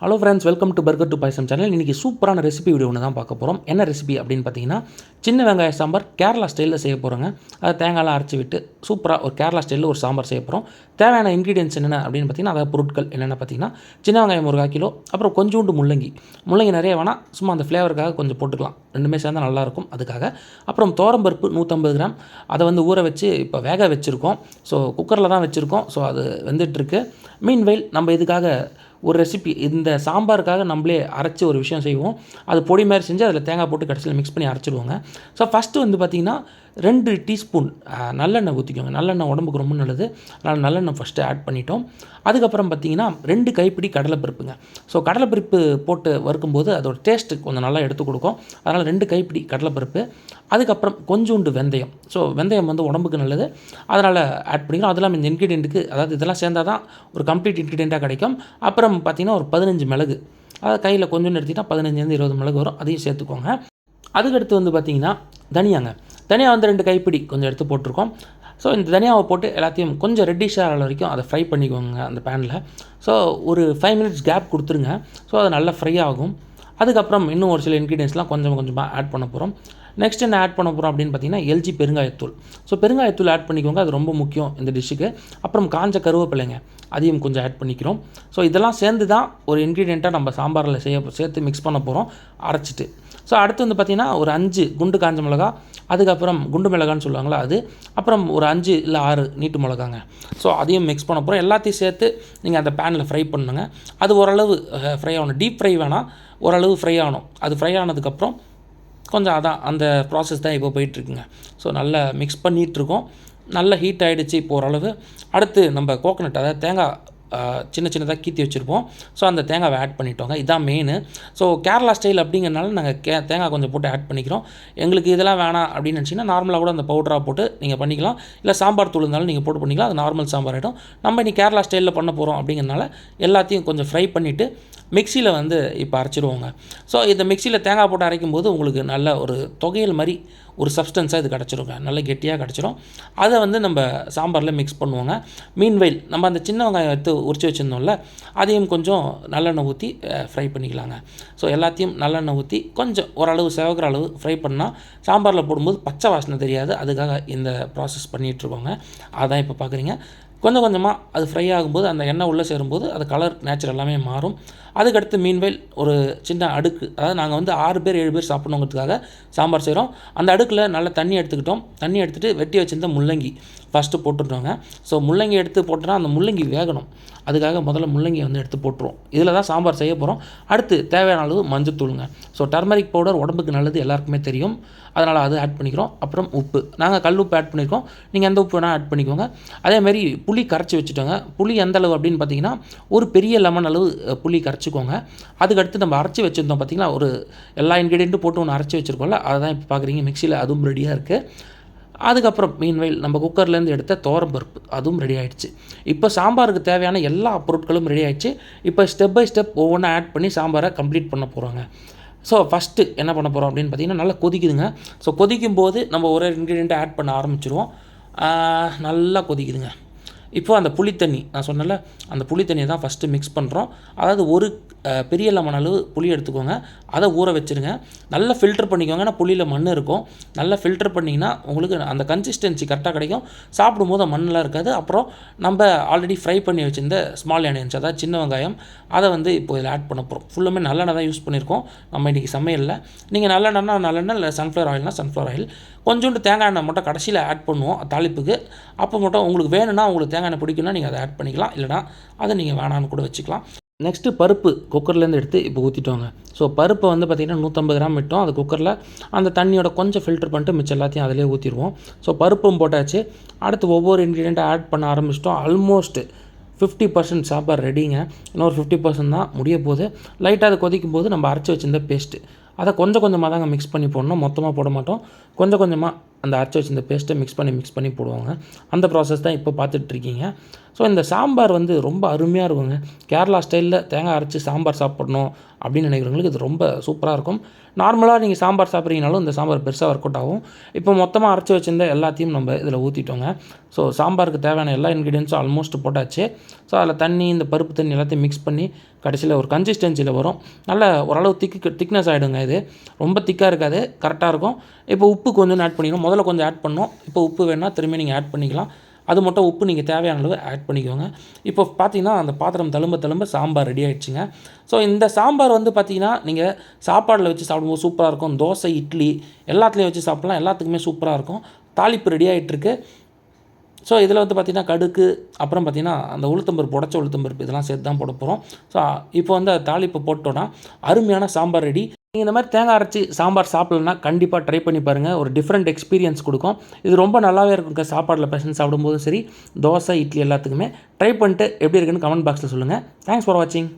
Hello friends, welcome to burger to payasam channel. இன்றைக்கி சூப்பரான recipe video ஒன்று தான் பார்க்க போகிறோம். என்ன ரெசிபி அப்படின்னு பார்த்தீங்கன்னா, சின்ன வெங்காய சாம்பார் கேரளா ஸ்டைலில் செய்ய போகிறோங்க. அதை தேங்காய்லாம் அரைச்சி விட்டு சூப்பராக ஒரு கேரளா ஸ்டைலில் ஒரு சாம்பார் செய்ய போகிறோம். தேவையான இன்க்ரீடியன்ஸ் என்னென்ன அப்படின்னு பார்த்தீங்கன்னா, அதாவது பொருட்கள் என்னென்ன பார்த்தீங்கன்னா, சின்ன வெங்காயம் 1/4 கிலோ, அப்புறம் கொஞ்சோண்டு முள்ளங்கி நிறைய வேணால், சும்மா அந்த ஃப்ளேவருக்காக கொஞ்சம் போட்டுக்கலாம். ரெண்டுமே சேர்ந்தால் நல்லாயிருக்கும் அதுக்காக. அப்புறம் துவரம்பருப்பு 150 கிராம், அதை வந்து ஊற வச்சு இப்போ வேக வச்சுருக்கோம். ஸோ குக்கரில் தான் வச்சுருக்கோம். ஸோ அது வெந்துட்டுருக்கு. மீன்வைல் நம்ம இதுக்காக ஒரு ரெசிபி, இந்த சாம்பாருக்காக நம்மளே அரைச்சி ஒரு விஷயம் செய்வோம். அது பொடி மாதிரி செஞ்சு அதில் தேங்காய் போட்டு கடைசியில் மிக்ஸ் பண்ணி அரைச்சிடுவோங்க. ஸோ ஃபஸ்ட்டு வந்து பார்த்திங்கன்னா 2 டீஸ்பூன் நல்லெண்ணெய் ஊற்றிக்கோங்க. நல்லெண்ணெய் உடம்புக்கு ரொம்ப நல்லது. அதனால் நல்லெண்ணெய் ஃபஸ்ட்டு ஆட் பண்ணிட்டோம். அதுக்கப்புறம் பார்த்திங்கன்னா 2 கைப்பிடி கடலைப்பருப்புங்க. ஸோ கடலைப்பருப்பு போட்டு வறுக்கும்போது அதோட டேஸ்ட்டு கொஞ்சம் நல்லா எடுத்து கொடுக்கும். அதனால் 2 கைப்பிடி கடலைப்பருப்பு. அதுக்கப்புறம் கொஞ்சோண்டு வெந்தயம். ஸோ வெந்தயம் வந்து உடம்புக்கு நல்லது, அதனால் ஆட் பண்ணிக்கிறோம். அது இல்லாமல் இந்த இன்க்ரீடியண்ட்டுக்கு, அதாவது இதெல்லாம் சேர்ந்தால் தான் ஒரு கம்ப்ளீட் இன்க்ரீடியண்ட்டாக கிடைக்கும். அப்புறம் பார்த்திங்கன்னா ஒரு 15 மிளகு, அதாவது கையில் கொஞ்சோண்டு எடுத்திங்கன்னா 15-20 மிளகு வரும். அதையும் சேர்த்துக்கோங்க. அதுக்கடுத்து வந்து பார்த்திங்கன்னா தனியா வந்து 2 கைப்பிடி கொஞ்சம் எடுத்து போட்டிருக்கோம். ஸோ இந்த தனியாவை போட்டு எல்லாத்தையும் கொஞ்சம் ரெட்டிஷ் ஆகிற வரைக்கும் அதை ஃப்ரை பண்ணிக்கோங்க அந்த பேனில். ஸோ ஒரு 5 மினிட்ஸ் கேப் கொடுத்துருங்க. ஸோ அது நல்லா ஃப்ரை ஆகும். அதுக்கப்புறம் இன்னும் ஒரு சில இன்க்ரீடியன்ஸ்லாம் கொஞ்சமாக ஆட் பண்ண போகிறோம். நெக்ஸ்ட் என்ன ஆட் பண்ண போகிறோம் அப்படின்னு பார்த்தீங்கன்னா, எல்ஜி பெருங்காயத்தூள். ஸோ பெருங்காயத்தூள் ஆட் பண்ணிக்கோங்க, அது ரொம்ப முக்கியம் இந்த டிஷ்ஷுக்கு. அப்புறம் காஞ்ச கருவேப்பிலைங்க, அதையும் கொஞ்சம் ஆட் பண்ணிக்கிறோம். ஸோ இதெல்லாம் சேர்ந்து தான் ஒரு இன்க்ரீடியண்ட்டாக நம்ம சாம்பாரில் சேர்த்து மிக்ஸ் பண்ண போகிறோம் அரைச்சிட்டு. ஸோ அடுத்து வந்து பார்த்திங்கன்னா ஒரு 5 குண்டு காஞ்ச மிளகா, அதுக்கப்புறம் குண்டு மிளகான்னு சொல்லுவாங்களா அது, அப்புறம் ஒரு 5 இல்லை 6 நீட்டு மிளகாங்க. ஸோ அதையும் மிக்ஸ் பண்ண போகிறோம். எல்லாத்தையும் சேர்த்து நீங்கள் அந்த பேனில் ஃப்ரை பண்ணுங்க. அது ஓரளவு ஃப்ரை ஆகணும். டீப் ஃப்ரை வேணாம், ஓரளவு ஃப்ரை ஆகணும். அது ஃப்ரை ஆனதுக்கப்புறம் கொஞ்சம் அதான் அந்த ப்ராசஸ் தான் இப்போ போயிட்டுருக்குங்க. ஸோ நல்லா மிக்ஸ் பண்ணிகிட்ருக்கோம். நல்லா ஹீட் ஆகிடுச்சு இப்போ ஓரளவு. அடுத்து நம்ம கோகனட், அதாவது தேங்காய் சின்னதாக கீற்றி வச்சுருப்போம். ஸோ அந்த தேங்காவை ஆட் பண்ணிட்டோங்க. இதுதான் மெயின். ஸோ கேரளா ஸ்டைல் அப்படிங்கிறனால நாங்கள் தேங்காய் கொஞ்சம் போட்டு ஆட் பண்ணிக்கிறோம். எங்களுக்கு இதெல்லாம் வேணாம் அப்படின்னு நினச்சிங்கன்னா நார்மலாக கூட அந்த பவுடராக போட்டு நீங்கள் பண்ணிக்கலாம். இல்லை சாம்பார் தூள் இருந்தாலும் நீங்கள் போட்டு பண்ணிக்கலாம். அது நார்மல் சாம்பார் ஆகிடும். நம்ம இன்றைக்கி கேரளா ஸ்டைலில் பண்ண போகிறோம் அப்படிங்கிறனால எல்லாத்தையும் கொஞ்சம் ஃப்ரை பண்ணிவிட்டு மிக்சியில் வந்து இப்போ அரைச்சிடுவோங்க. ஸோ இந்த மிக்சியில் தேங்காய் போட்டு அரைக்கும் போது உங்களுக்கு நல்ல ஒரு தொகையல் மாதிரி ஒரு சப்ஸ்டன்ஸாக இது கிடச்சிருங்க. நல்ல கெட்டியாக கிடச்சிரும். அதை வந்து நம்ம சாம்பாரில் மிக்ஸ் பண்ணுவோங்க. மீன்வைல் நம்ம அந்த சின்ன வெங்காயம் எடுத்து உரிச்சு வச்சுருந்தோம்ல, அதையும் கொஞ்சம் நல்லெண்ணெய் ஊற்றி ஃப்ரை பண்ணிக்கலாங்க. ஸோ எல்லாத்தையும் நல்லெண்ணெய் ஊற்றி கொஞ்சம் ஓரளவு செவக்கிற அளவு ஃப்ரை பண்ணால் சாம்பாரில் போடும்போது பச்சை வாசனை தெரியாது. அதுக்காக இந்த ப்ராசஸ் பண்ணிகிட்ருக்கோங்க. அதான் இப்போ பார்க்குறீங்க. கொஞ்சமாக அது ஃப்ரை ஆகும்போது அந்த எண்ணெய் உள்ளே சேரும்போது அது கலர் நேச்சர் எல்லாமே மாறும். அதுக்கடுத்து மீன்வைல் ஒரு சின்ன அடுக்கு, அதாவது நாங்கள் வந்து 6 பேர் 7 பேர் சாப்பிட்ணுங்கிறதுக்காக சாம்பார் செய்கிறோம். அந்த அடுக்கில் நல்லா தண்ணி எடுத்துக்கிட்டோம். தண்ணி எடுத்துகிட்டு வெட்டி வச்சுருந்த முள்ளங்கி ஃபஸ்ட்டு போட்டுட்டோங்க. ஸோ முள்ளங்கி எடுத்து போட்டோன்னா அந்த முள்ளங்கி வேகணும். அதுக்காக முதல்ல முள்ளங்கியை வந்து எடுத்து போட்டுருவோம். இதில் தான் சாம்பார் செய்ய போகிறோம். அடுத்து தேவையான அளவு மஞ்சத்தூளுங்க. ஸோ டர்மரிக் பவுடர் உடம்புக்கு நல்லது, எல்லாருக்குமே தெரியும். அதனால் அது ஆட் பண்ணிக்கிறோம். அப்புறம் உப்பு, நாங்கள் கல் உப்பு ஆட் பண்ணியிருக்கோம். நீங்கள் எந்த உப்பு வேணால் ஆட் பண்ணிக்கோங்க. அதேமாதிரி புளி கரைச்சி வச்சுட்டோங்க. புளி எந்த அளவு அப்படின்னு பார்த்தீங்கன்னா, ஒரு பெரிய லெமன் அளவு புளி கரைச்சிக்கோங்க. அதுக்கடுத்து நம்ம அரைச்சி வச்சுருந்தோம் பார்த்திங்களா, ஒரு எல்லா இன்க்ரீடியண்ட்டும் போட்டு ஒன்று அரைச்சி வச்சுருக்கோம்ல, அதை தான் இப்போ பார்க்குறீங்க மிக்சியில். அதுவும் ரெடியாக இருக்குது. அதுக்கப்புறம் மீன்வைல் நம்ம குக்கர்லேருந்து எடுத்த துவரம்பருப்பு அதுவும் ரெடி ஆகிடுச்சு. இப்போ சாம்பாருக்கு தேவையான எல்லா பொருட்களும் ரெடி ஆகிடுச்சு. இப்போ ஸ்டெப் பை ஸ்டெப் ஒவ்வொன்றா ஆட் பண்ணி சாம்பாரை கம்ப்ளீட் பண்ண போகிறோங்க. ஸோ ஃபஸ்ட்டு என்ன பண்ண போகிறோம் அப்படின்னு பார்த்தீங்கன்னா, நல்லா கொதிக்குதுங்க. ஸோ கொதிக்கும் போது நம்ம ஒரு இன்க்ரீடியண்ட்டை ஆட் பண்ண ஆரம்பிச்சிருவோம். நல்லா கொதிக்குதுங்க. இப்போது அந்த புளித்தண்ணி நான் சொன்னல, அந்த புளித்தண்ணியை தான் ஃபஸ்ட்டு மிக்ஸ் பண்ணுறோம். அதாவது ஒரு பெரிய லெமன் அளவு புளி எடுத்துக்கோங்க. அதை ஊற வச்சுருங்க. நல்லா ஃபில்டர் பண்ணிக்கோங்க. ஏன்னா புளியில் மண் இருக்கும். நல்லா ஃபில்டர் பண்ணிங்கன்னா உங்களுக்கு அந்த கன்சிஸ்டன்சி கரெக்டாக கிடைக்கும். சாப்பிடும்போது மண்ணெலாம் இருக்காது. அப்புறம் நம்ம ஆல்ரெடி ஃப்ரை பண்ணி வச்சுருந்த ஸ்மால் ஆனியன்ஸ், அதாவது சின்ன வெங்காயம், அதை வந்து இப்போ இதில் ஆட் பண்ண போகிறோம். ஃபுல்லுமே நல்லெண்ணெய் தான் யூஸ் பண்ணியிருக்கோம் நம்ம இன்றைக்கி சமையலில். நீங்கள் நல்லெண்ணெய்னா நல்லெண்ணெய், இல்லை சன்ஃப்ளவர் ஆயில்னா சன்ஃப்ளவர் ஆயில். கொஞ்சோண்டு தேங்காய் எண்ணெய் மட்டும் கடைசியில் ஆட் பண்ணுவோம் தாளிப்புக்கு. அப்போ மட்டும் உங்களுக்கு வேணும்னா, உங்களுக்கு தேங்காய் எண்ணெய் பிடிக்குன்னா நீங்கள் அதை ஆட் பண்ணிக்கலாம். இல்லைனா அதை நீங்கள் வேணான்னு கூட வச்சுக்கலாம். நெக்ஸ்ட்டு பருப்பு குக்கர்லேருந்து எடுத்து இப்போ ஊற்றிட்டோங்க. ஸோ பருப்பை வந்து பார்த்திங்கன்னா 150 கிராம் விட்டோம். அது குக்கரில் அந்த தண்ணியோட கொஞ்சம் ஃபில்டர் பண்ணிட்டு மிச்சம் எல்லாத்தையும் அதிலே ஊற்றிடுவோம். ஸோ பருப்பும் போட்டாச்சு. அடுத்து ஒவ்வொரு இன்க்ரீடியண்ட்டை ஆட் பண்ண ஆரம்பிச்சிட்டோம். ஆல்மோஸ்ட் 50% சாம்பார் ரெடிங்க. இன்னொரு 50% தான் முடிய போகுது. லைட்டாக அது கொதிக்கும் போது நம்ம அரைச்சி வச்சுருந்த பேஸ்ட்டு, அதை கொஞ்சமாக தாங்க மிக்ஸ் பண்ணி போடணும். மொத்தமாக போட மாட்டோம். கொஞ்சமாக அந்த அரைச்சி வச்சு இந்த பேஸ்ட்டை மிக்ஸ் பண்ணி போடுவாங்க. அந்த ப்ராசஸ் தான் இப்போ பார்த்துட்ருக்கீங்க. ஸோ இந்த சாம்பார் வந்து ரொம்ப அருமையாக இருக்குங்க. கேரளா ஸ்டைலில் தேங்காய் அரைச்சி சாம்பார் சாப்பிடணும் அப்படின்னு நினைக்கிறவங்களுக்கு இது ரொம்ப சூப்பராக இருக்கும். நார்மலாக நீங்கள் சாம்பார் சாப்பிட்றீங்கனாலும் இந்த சாம்பார் பெருசாக ஒர்க் அவுட் ஆகும். இப்போ மொத்தமாக அரைச்சி வச்சிருந்த எல்லாத்தையும் நம்ம இதில் ஊற்றிட்டோங்க. ஸோ சாம்பாருக்கு தேவையான எல்லா இன்க்ரீடியன்ஸும் ஆல்மோஸ்ட் போட்டாச்சு. ஸோ அதில் தண்ணி, இந்த பருப்பு தண்ணி எல்லாத்தையும் மிக்ஸ் பண்ணி கடைசியில் ஒரு கன்சிஸ்டன்சியில் வரும். நல்ல ஓரளவு திக்னஸ் ஆகிடுங்க. இது ரொம்ப திக்காக இருக்காது, கரெக்டாக இருக்கும். இப்போ உப்பு கொஞ்சம் ஆட் பண்ணிக்கணும். முதல்ல கொஞ்சம் ஆட் பண்ணோம். இப்போ உப்பு வேணால் திரும்பி நீங்கள் ஆட் பண்ணிக்கலாம். அது மட்டும் உப்பு நீங்கள் தேவையான அளவு ஆட் பண்ணிக்கோங்க. இப்போ பார்த்தீங்கன்னா அந்த பாத்திரம் தழும்ப சாம்பார் ரெடி ஆகிடுச்சுங்க. ஸோ இந்த சாம்பார் வந்து பார்த்தீங்கன்னா நீங்கள் சாப்பாடில் வச்சு சாப்பிடும்போது சூப்பராக இருக்கும். தோசை, இட்லி எல்லாத்துலேயும் வச்சு சாப்பிட்லாம். எல்லாத்துக்குமே சூப்பராக இருக்கும். தாளிப்பு ரெடி ஆகிட்டுருக்கு. ஸோ இதில் வந்து பார்த்திங்கன்னா கடுகு, அப்புறம் பார்த்திங்கன்னா அந்த உளுத்தம்பருப்பு, உடைச்ச உளுத்தம்பருப்பு இதெல்லாம் சேர்த்து தான் போட போகிறோம். ஸோ இப்போ வந்து தாளிப்பு போட்டோன்னா அருமையான சாம்பார் ரெடி. நீங்கள் இந்த மாதிரி தேங்காய் அரைச்சி சாம்பார் சாப்பிட்லன்னா கண்டிப்பாக ட்ரை பண்ணி பாருங்கள். ஒரு டிஃப்ரெண்ட் எக்ஸ்பீரியன்ஸ் கொடுக்கும். இது ரொம்ப நல்லாவே இருக்குங்க. சாப்பாடில் பெசஞ்சு சாப்பிடும்போதும் சரி, தோசை, இட்லி எல்லாத்துக்குமே ட்ரை பண்ணிட்டு எப்படி இருக்குன்னு கமெண்ட் பாக்ஸில் சொல்லுங்கள். தேங்க்ஸ் ஃபார் வாட்சிங்.